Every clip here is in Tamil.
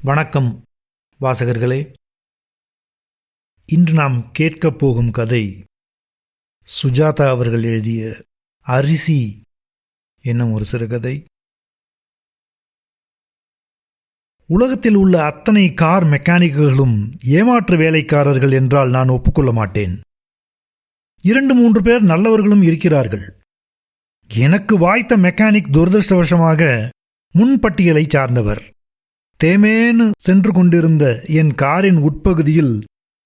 வணக்கம் வாசகர்களே. இன்று நாம் கேட்கப் போகும் கதை சுஜாதா அவர்கள் எழுதிய அரிசி என்னும் ஒரு சிறுகதை. உலகத்தில் உள்ள அத்தனை கார் மெக்கானிக்குகளும் ஏமாற்று வேலைக்காரர்கள் என்றால் நான் ஒப்புக்கொள்ள மாட்டேன். 2-3 பேர் நல்லவர்களும் இருக்கிறார்கள். எனக்கு வாய்த்த மெக்கானிக் துரதிருஷ்டவசமாக முன்பட்டியலை சார்ந்தவர். தேமேனு சென்று கொண்டிருந்த என் காரின் உட்பகுதியில்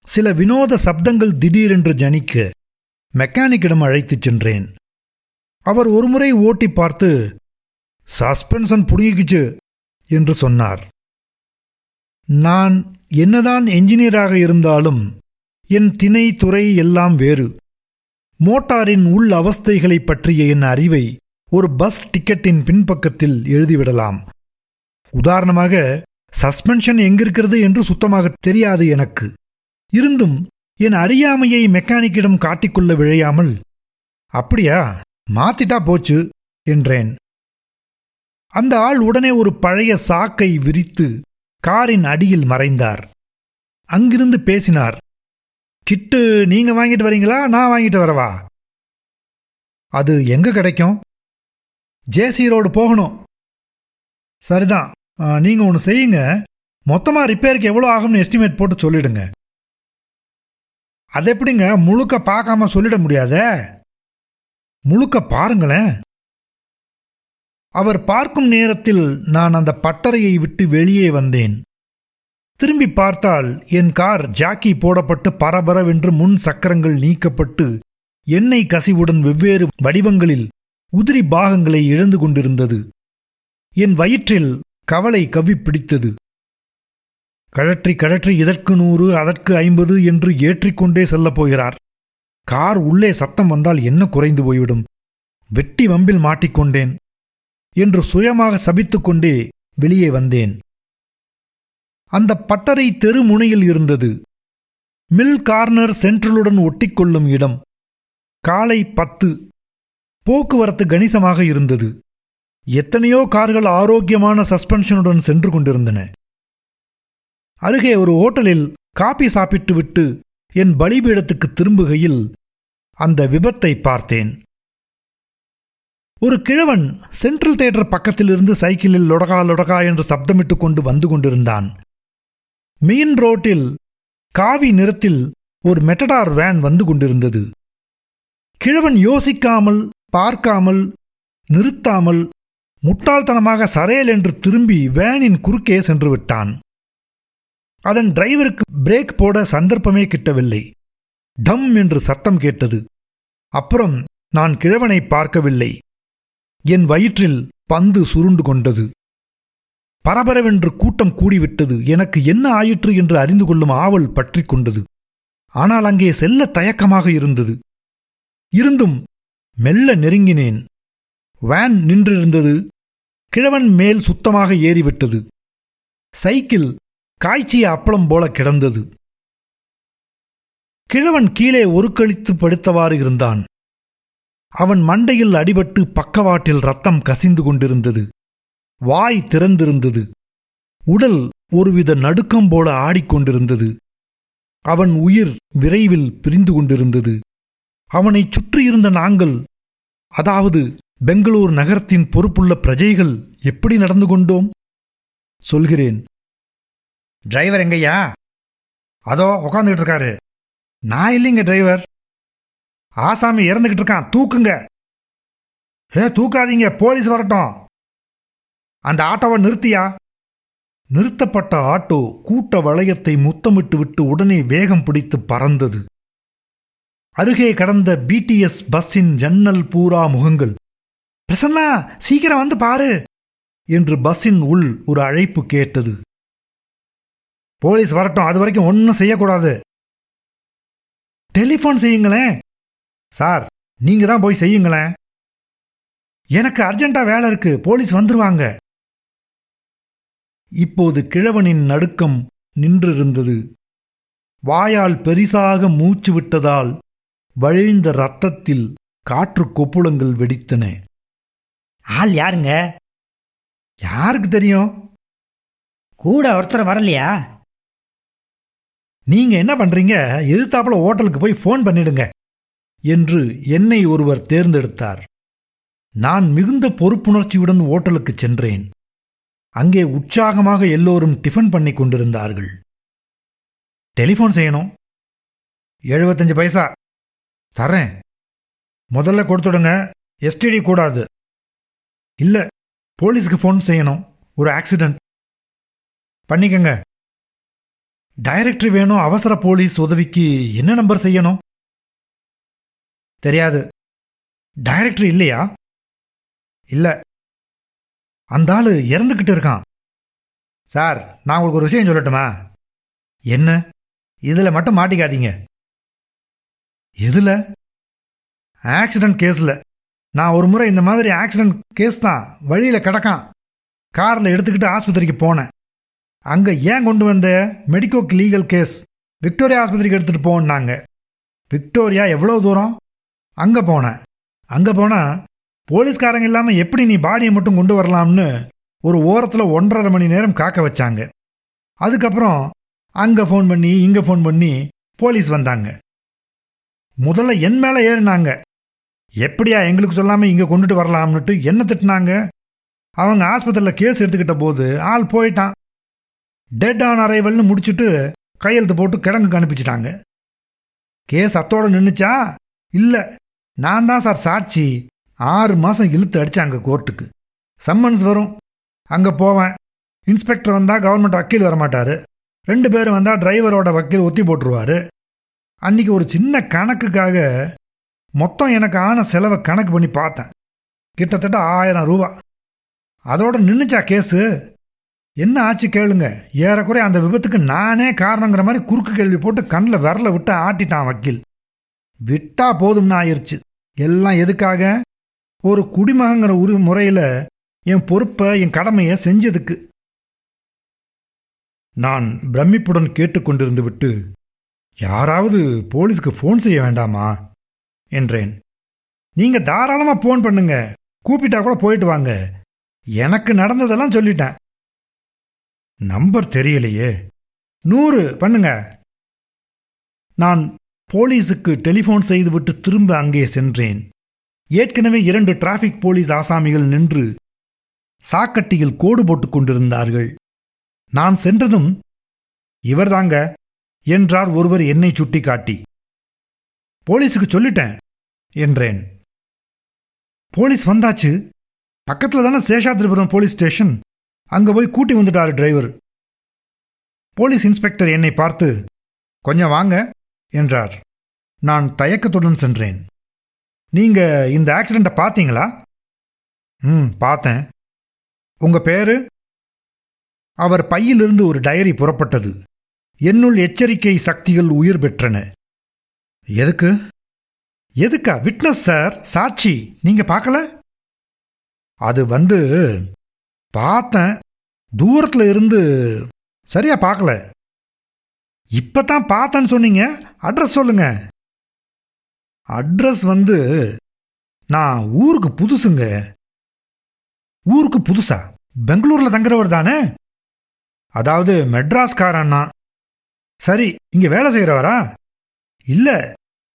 சில வினோத சப்தங்கள் திடீரென்று ஜனிக்க மெக்கானிக்கிடம் அழைத்துச் சென்றேன். அவர் ஒருமுறை ஓட்டி பார்த்து, சஸ்பென்ஷன் புடுங்கிக்கிச்சு என்று சொன்னார். நான் என்னதான் என்ஜினியராக இருந்தாலும் என் திணை துறை எல்லாம் வேறு. மோட்டாரின் உள் அவஸ்தைகளை பற்றிய என் அறிவை ஒரு பஸ் டிக்கெட்டின் பின்பக்கத்தில் எழுதிவிடலாம். உதாரணமாக, சஸ்பென்ஷன் எங்கிருக்கிறது என்று சுத்தமாக தெரியாது எனக்கு. இருந்தும் என் அறியாமையை மெக்கானிக்கிடம் காட்டிக்கொள்ள விழையாமல், அப்படியா, மாத்திட்டா போச்சு என்றேன். அந்த ஆள் உடனே ஒரு பழைய சாக்கை விரித்து காரின் அடியில் மறைந்தார். அங்கிருந்து பேசினார். கிட்டு நீங்க வாங்கிட்டு வரீங்களா, நான் வாங்கிட்டு வரவா? அது எங்க கிடைக்கும்? ஜேசி ரோடு போகணும். சரிதான், நீங்க ஒன்று செய்யுங்க, மொத்தமா ரிப்பேருக்கு எவ்வளோ ஆகும்னு எஸ்டிமேட் போட்டு சொல்லிடுங்க. அது எப்படிங்க முழுக்க பார்க்காம சொல்லிட முடியாதே? முழுக்க பாருங்களேன். அவர் பார்க்கும் நேரத்தில் நான் அந்த பட்டறையை விட்டு வெளியே வந்தேன். திரும்பி பார்த்தால் என் கார் ஜாக்கி போடப்பட்டு பரபரவென்று முன் சக்கரங்கள் நீக்கப்பட்டு எண்ணெய் கசிவுடன் வெவ்வேறு வடிவங்களில் உதிரி பாகங்களை இழந்து கொண்டிருந்தது. என் வயிற்றில் கவலை கவ்வி பிடித்தது. கழற்றி இதற்கு 100 அதற்கு 50 என்று ஏற்றிக்கொண்டே செல்லப் போகிறார். கார் உள்ளே சத்தம் வந்தால் என்ன குறைந்து போய்விடும்? வெட்டி வம்பில் மாட்டிக்கொண்டேன் என்று சுயமாக சபித்துக்கொண்டே வெளியே வந்தேன். அந்த பட்டறை தெரு முனையில் இருந்தது. மில் கார்னர் சென்ட்ரலுடன் ஒட்டிக்கொள்ளும் இடம். காலை 10. போக்குவரத்து கணிசமாக இருந்தது. எத்தனையோ கார்கள் ஆரோக்கியமான சஸ்பென்ஷனுடன் சென்று கொண்டிருந்தன. அருகே ஒரு ஓட்டலில் காபி சாப்பிட்டு விட்டு என் பலிபீடத்துக்கு திரும்புகையில் அந்த விபத்தை பார்த்தேன். ஒரு கிழவன் சென்ட்ரல் தியேட்டர் பக்கத்திலிருந்து சைக்கிளில் லொடகா லொடகா என்று சப்தமிட்டு கொண்டு வந்து கொண்டிருந்தான். மெயின் ரோட்டில் காவி நிறத்தில் ஒரு மெட்டடார் வேன் வந்து கொண்டிருந்தது. கிழவன் யோசிக்காமல், பார்க்காமல், நிறுத்தாமல், முட்டாள்தனமாக சரேல் என்று திரும்பி வேனின் குறுக்கே சென்று விட்டான். அதன் டிரைவருக்கு பிரேக் போட சந்தர்ப்பமே கிட்டவில்லை. டம் என்று சத்தம் கேட்டது. அப்புறம் நான் கிழவனை பார்க்கவில்லை. என் வயிற்றில் பந்து சுருண்டு கொண்டது. பரபரவென்று கூட்டம் கூடிவிட்டது. எனக்கு என்ன ஆயிற்று என்று அறிந்து கொள்ளும் ஆவல் பற்றி கொண்டது. ஆனால் அங்கே செல்ல தயக்கமாக இருந்தது. இருந்தும் மெல்ல நெருங்கினேன். வேன் நின்றிருந்தது. கிழவன் மேல் சுத்தமாக ஏறிவிட்டது. சைக்கிள் காய்ச்சிய அப்பளம் போல கிடந்தது. கிழவன் கீழே ஒருக்களித்து படுத்தவாறு இருந்தான். அவன் மண்டையில் அடிபட்டு பக்கவாட்டில் ரத்தம் கசிந்து கொண்டிருந்தது. வாய் திறந்திருந்தது. உடல் ஒருவித நடுக்கம் போல ஆடிக்கொண்டிருந்தது. அவன் உயிர் விரைவில் பிரிந்து கொண்டிருந்தது. அவனைச் சுற்றியிருந்த நாங்கள், அதாவது பெங்களூர் நகரத்தின் பொறுப்புள்ள பிரஜைகள் எப்படி நடந்து கொண்டோம்? சொல்கிறேன். டிரைவர் எங்கய்யா? அதோ உக்காந்துக்கிட்டு இருக்காரு. நான் இல்லைங்க டிரைவர். ஆசாமி இறந்துகிட்டு இருக்கான், தூக்குங்க. தூக்காதீங்க, போலீஸ் வரட்டும். அந்த ஆட்டோவை நிறுத்தியா? நிறுத்தப்பட்ட ஆட்டோ கூட்ட வளையத்தை முத்தமிட்டு விட்டு உடனே வேகம் பிடித்து பறந்தது. அருகே கடந்த பிடிஎஸ் பஸ்ஸின் ஜன்னல் பூரா முகங்கள். பிரசன்னா, சீக்கிரம் வந்து பாரு என்று பஸ்ஸின் உள் ஒரு அழைப்பு கேட்டது. போலீஸ் வரட்டும், அது வரைக்கும் ஒன்றும் செய்யக்கூடாது. டெலிஃபோன் செய்யுங்களேன். சார், நீங்க தான் போய் செய்யுங்களேன். எனக்கு அர்ஜென்ட்டா வேலை இருக்கு, போலீஸ் வந்துருவாங்க. இப்போது கிழவனின் நடுக்கம் நின்றிருந்தது. வாயால் பெரிசாக மூச்சு விட்டதால் வழிந்த இரத்தத்தில் காற்று கொப்புளங்கள் வெடித்தன. ஆள் யாருங்க? யாருக்கு தெரியும்? கூட ஒருத்தர் வரலையா? நீங்க என்ன பண்றீங்க? எதிர்த்தாப்புல ஹோட்டலுக்கு போய் ஃபோன் பண்ணிடுங்க என்று என்னை ஒருவர் தேர்ந்தெடுத்தார். நான் மிகுந்த பொறுப்புணர்ச்சியுடன் ஓட்டலுக்கு சென்றேன். அங்கே உற்சாகமாக எல்லோரும் டிஃபன் பண்ணி கொண்டிருந்தார்கள். டெலிஃபோன் செய்யணும். 75 பைசா தரேன். முதல்ல கொடுத்துடுங்க. எஸ்டிடி கூடாது. இல்ல, போலீஸுக்கு ஃபோன் செய்யணும். ஒரு ஆக்சிடென்ட். பண்ணிக்கங்க. டைரக்டரி வேணும். அவசர போலீஸ் உதவிக்கு என்ன நம்பர் செய்யணும்? தெரியாது. டைரக்டரி இல்லையா? இல்ல. அந்த ஆளு இறந்துக்கிட்டு இருக்கான். சார், நான் உங்களுக்கு ஒரு விஷயம் சொல்லட்டுமா? என்ன? இதுல மட்டும் மாட்டிக்காதீங்க. எதுல? ஆக்சிடென்ட் கேஸ்ல. நான் ஒரு முறை இந்த மாதிரி ஆக்சிடென்ட் கேஸ் தான் வழியில கிடக்கான். கார்ல எடுத்துக்கிட்டு ஆஸ்பத்திரிக்கு போனேன். அங்க ஏன் கொண்டு வந்த? மெடிக்கோக்கு லீகல் கேஸ். விக்டோரியா ஆஸ்பத்திரிக்கு எடுத்துட்டு போனாங்க. விக்டோரியா எவ்வளவு தூரம்? அங்க போனேன். அங்க போனா போலீஸ்காரங்க இல்லாம எப்படி நீ பாடியை மட்டும் கொண்டு வரலாம்னு ஒரு ஓரத்தில் 1.5 மணி நேரம் காக்க வச்சாங்க. அதுக்கப்புறம் அங்க ஃபோன் பண்ணி இங்க ஃபோன் பண்ணி போலீஸ் வந்தாங்க. முதல்ல என் மேல ஏறினாங்க. எப்படியா எங்களுக்கு சொல்லாம இங்க கொண்டுட்டு வரலாம்னுட்டு என்ன திட்டினாங்க. அவங்க ஆஸ்பத்திரியில் கேஸ் எடுத்துக்கிட்ட போது ஆள் போயிட்டான். டெட் ஆன் அரைவல்னு முடிச்சுட்டு கையெழுத்து போட்டு கிடங்குக்கு அனுப்பிச்சிட்டாங்க. கேஸ் அத்தோட நின்றுச்சா? இல்லை, நான் தான் சார் சாட்சி. 6 மாதம் இழுத்து அடித்தாங்க கோர்ட்டுக்கு. சம்மன்ஸ் வரும். அங்கே போவேன். இன்ஸ்பெக்டர் வந்தால் கவர்மெண்ட் வக்கீல் வரமாட்டார். 2 பேர் வந்தால் டிரைவரோட வக்கீல் ஒத்தி போட்டுருவார். அன்றைக்கி ஒரு சின்ன கணக்குக்காக மொத்தம் எனக்கு ஆன செலவை கணக்கு பண்ணி பார்த்தேன். கிட்டத்தட்ட 1000 ரூபா. அதோட நின்றுச்சா கேஸு? என்ன ஆச்சு கேளுங்க. ஏறக்குறைய அந்த விபத்துக்கு நானே காரணங்கிற மாதிரி குறுக்கு கேள்வி போட்டு கண்ணில் விரல விட்டு ஆட்டிட்டான் வக்கீல். விட்டா போதும்னு ஆயிடுச்சு. எல்லாம் எதுக்காக? ஒரு குடிமகங்கிற முறையில் என் பொறுப்பை, என் கடமையை செஞ்சதுக்கு. நான் பிரமிப்புடன் கேட்டுக்கொண்டிருந்து விட்டு, யாராவது போலீஸ்க்கு ஃபோன் செய்ய வேண்டாமா என்றேன். நீங்க தாராளமாக ஃபோன் பண்ணுங்க. கூப்பிட்டா கூட போயிட்டு வாங்க. எனக்கு நடந்ததெல்லாம் சொல்லிட்டேன். நம்பர் தெரியலையே. 100 பண்ணுங்க. நான் போலீஸுக்கு டெலிஃபோன் செய்துவிட்டு திரும்ப அங்கே சென்றேன். ஏற்கனவே 2 டிராஃபிக் போலீஸ் ஆசாமிகள் நின்று சாக்கட்டியில் கோடு போட்டுக் கொண்டிருந்தார்கள். நான் சென்றதும், இவர்தாங்க என்றார் ஒருவர் என்னை சுட்டிக்காட்டி. போலீஸுக்கு சொல்லிட்டேன் என்றேன். போலீஸ் வந்தாச்சு. பக்கத்தில் தானே சேஷாத்ரிபுரம் போலீஸ் ஸ்டேஷன். அங்கே போய் கூட்டி வந்துட்டாரு டிரைவர். போலீஸ் இன்ஸ்பெக்டர் என்னை பார்த்து, கொஞ்சம் வாங்க என்றார். நான் தயக்கத்துடன் சென்றேன். நீங்க இந்த ஆக்சிடெண்ட்டை பார்த்தீங்களா? பார்த்தேன். உங்க பேரு? அவர் பையிலிருந்து ஒரு டைரி புறப்பட்டது. என்னுள் எச்சரிக்கை சக்திகள் உயிர் பெற்றன. எதுக்கு? எதுக்கா? விட்னஸ் சார், சாட்சி. நீங்க பார்க்கல? அது பார்த்தேன். தூரத்தில் இருந்து சரியா பார்க்கல. இப்பதான் பார்த்தேன்னு சொன்னீங்க. அட்ரஸ் சொல்லுங்க. அட்ரஸ் நான் ஊருக்கு புதுசுங்க. ஊருக்கு புதுசா? பெங்களூர்ல தங்குறவர் தானே? அதாவது மெட்ராஸ்காரன்னா. சரி, இங்க வேலை செய்யறவரா? இல்ல,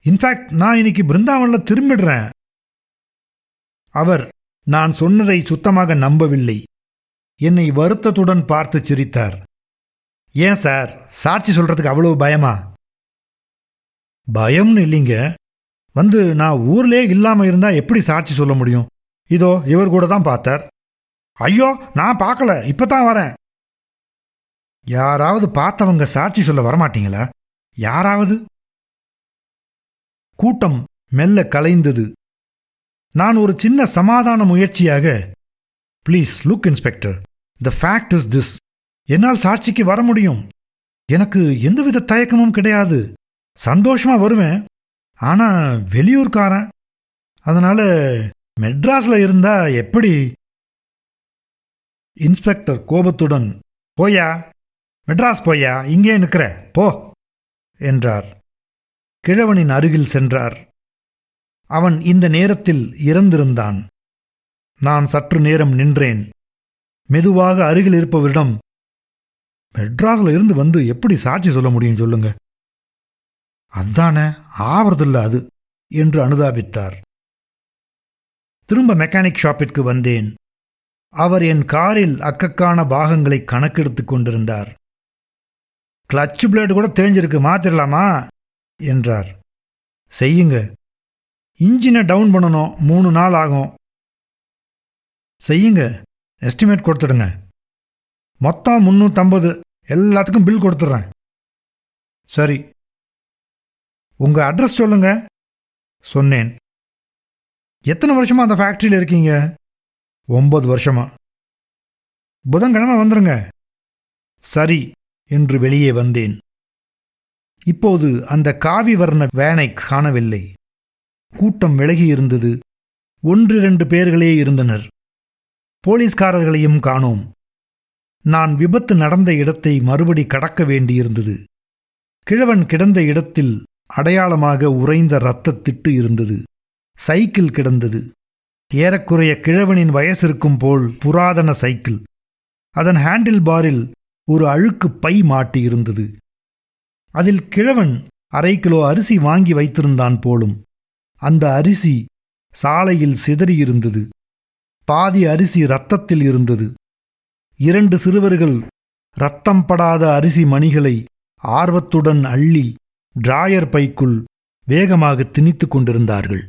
இன்ஃபேக்ட் நான் இன்னைக்கு பிருந்தாவன்ல திரும்பிடுறேன். அவர் நான் சொன்னதை சுத்தமாக நம்பவில்லை. என்னை வருத்தத்துடன் பார்த்து சிரித்தார். ஏன் சார், சாட்சி சொல்றதுக்கு அவ்வளவு பயமா? பயம்னு இல்லைங்க. நான் ஊர்லே இல்லாம இருந்தா எப்படி சாட்சி சொல்ல முடியும்? இதோ இவர் கூட தான் பார்த்தார். ஐயோ, நான் பார்க்கல, இப்பதான் வரேன். யாராவது பார்த்தவங்க சாட்சி சொல்ல வரமாட்டீங்களா? யாராவது? கூட்டம் மெல்ல கலைந்தது. நான் ஒரு சின்ன சமாதான முயற்சியாக, please look inspector, the fact is this. என்னால் சாட்சிக்கு வர முடியும். எனக்கு எந்தவித தயக்கமும் கிடையாது. சந்தோஷமா வருவேன். ஆனா வெளியூர்காரன். அதனால மெட்ராஸ்ல இருந்தா எப்படி? இன்ஸ்பெக்டர் கோபத்துடன், போயா, மெட்ராஸ் போயா, இங்கே நிற்கிற போ என்றார். கிழவனின் அருகில் சென்றார். அவன் இந்த நேரத்தில் இறந்திருந்தான். நான் சற்று நேரம் நின்றேன். மெதுவாக அருகில் இருப்பவரிடம், மெட்ராஸ்ல இருந்து வந்து எப்படி சாட்சி சொல்ல முடியும் சொல்லுங்க? அதானே, ஆவறதில்ல அது என்று அனுதாபித்தார். திரும்ப மெக்கானிக் ஷாப்பிற்கு வந்தேன். அவர் என் காரில் அக்கக்கான பாகங்களை கணக்கெடுத்துக் கொண்டிருந்தார். கிளட்ச் பிளேடு கூட தேஞ்சிருக்கு, மாத்திரலாமா என்றார். செய்யுங்க. இன்ஜினை டவுன் பண்ணணும், 3 நாள் ஆகும். செய்யுங்க, எஸ்டிமேட் கொடுத்துடுங்க. மொத்தம் 350, எல்லாத்துக்கும் பில் கொடுத்துட்றேன். சரி, உங்க அட்ரஸ் சொல்லுங்க சொன்னேன். எத்தனை வருஷமா அந்த ஃபேக்டரியில் இருக்கீங்க? 9 வருஷமா. புதன்கிழமை வந்துருங்க. சரி என்று வெளியே வந்தேன். இப்போது அந்த காவி வர்ண வேனை காணவில்லை. கூட்டம் விலகி இருந்தது. 1-2 பேர்களே இருந்தனர். போலீஸ்காரர்களையும் காணோம். நான் விபத்து நடந்த இடத்தை மறுபடி கடக்க வேண்டியிருந்தது. கிழவன் கிடந்த இடத்தில் அடையாளமாக உறைந்த இரத்தத் திட்டு இருந்தது. சைக்கிள் கிடந்தது. ஏறக்குறைய கிழவனின் வயசிருக்கும் போல் புராதன சைக்கிள். அதன் ஹேண்டில் பாரில் ஒரு அழுக்கு பை மாட்டியிருந்தது. அதில் கிழவன் 1/2 கிலோ அரிசி வாங்கி வைத்திருந்தான் போலும். அந்த அரிசி சாலையில் சிதறியிருந்தது. பாதி அரிசி இரத்தத்தில் இருந்தது. 2 சிறுவர்கள் இரத்தம் படாத அரிசி மணிகளை ஆர்வத்துடன் அள்ளி டிராயர் பைக்குள் வேகமாக திணித்துக் கொண்டிருந்தார்கள்.